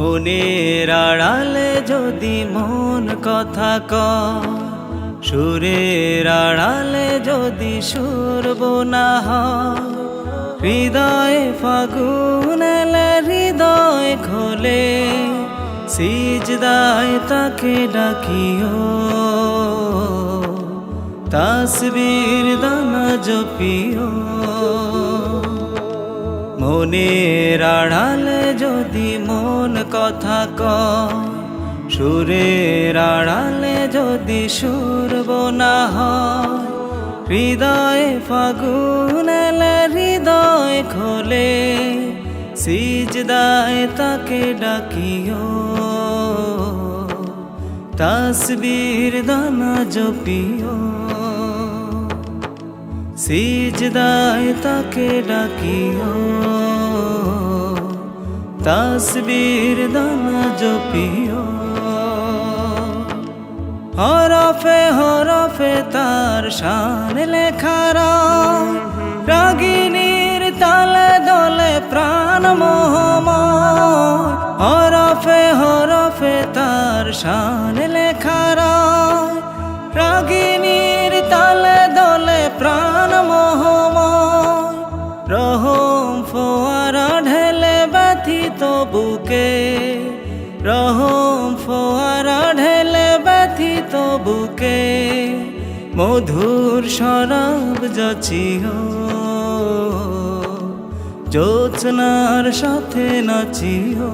মনের আড়ালে যদি মন কথা কয়, সুরের আড়ালে যদি সুর বোনা হয়, হৃদয়ে ফাগুন এলে হৃদয় খোলে, সিজদায় তাকে ডাকিও, তাসবির দানা জপিও। মনের আড়ালে যদি মন কথা কয়, সুরের আড়ালে যদি সুর বোনা হয়, হৃদয়ে ফাগুন এলে হৃদয় খোলে, সিজদায় তাকে ডাকিও, তাসবির দানা জপিও। সিজদায় তাকে ডাকিও, তাসবির দানা জপিও। হরফে হরফে তার শান লেখা রয়, রাগিনীর তালে দলে প্রাণ মোহময়। হরফে হরফে তার শান লেখা রয়, রাগিনীর তালে দলে প্রাণ মোহময়। রহম ফোয়ারা ঢেলে ব্যথিত বুকে, রহম ফোয়ারা ঢেলে ব্যথিত বুকে, মধুর শরাব যাচিও, জ্যোৎস্নার সাথে নাচিও।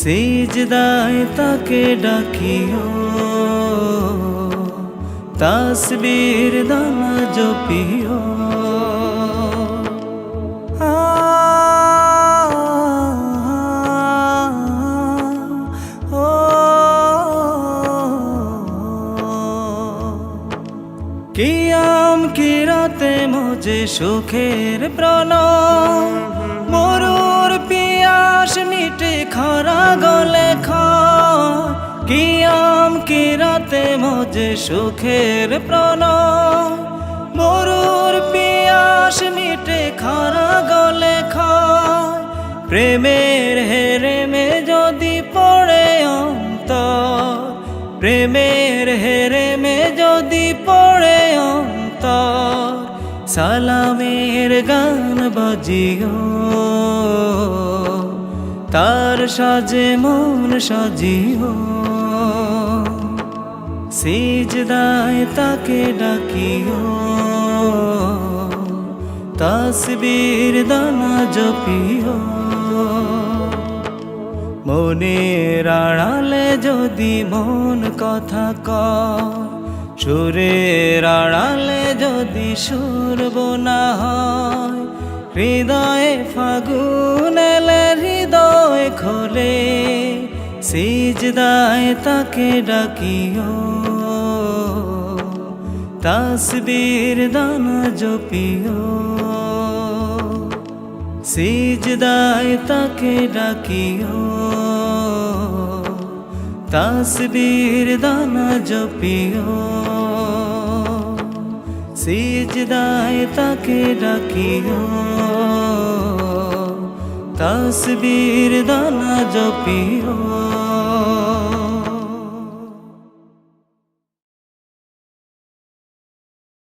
সিজদায় তাকে ডাকিও, তাসবির দানা জপিও। কিয়াম কি রাতে মোজে সুখের প্রণয়, মরুর পিয়াস মিটে খরা গলে খায়। কিয়াম কি রাতে মোজে সুখের প্রণয়, মরুর পিয়াস মিটে খরা গলে খায়। প্রেমের হেরেমে যদি পড়ে অন্তর, প্রেমের হেরেমে যদি পড়ে অন্তর, সালামের গান বাজিও, তার সাজে মন সাজিও। সিজদায় তাকে ডাকিও, তাসবির দানা জপিও। মনের আড়ালে যদি মন কথা কয়, সুরের আড়ালে যদি সুর বোনা হয়, হৃদয়ে ফাগুন এলে হৃদয় খোলে, সিজদায় তাকে ডাকিও, তাসবির দানা জপিও। সিজদায় তাকে ডাকিও, তাসবির দানা জপিও। সিজদায় তাকে ডাকিও, তাসবির দানা জপিও।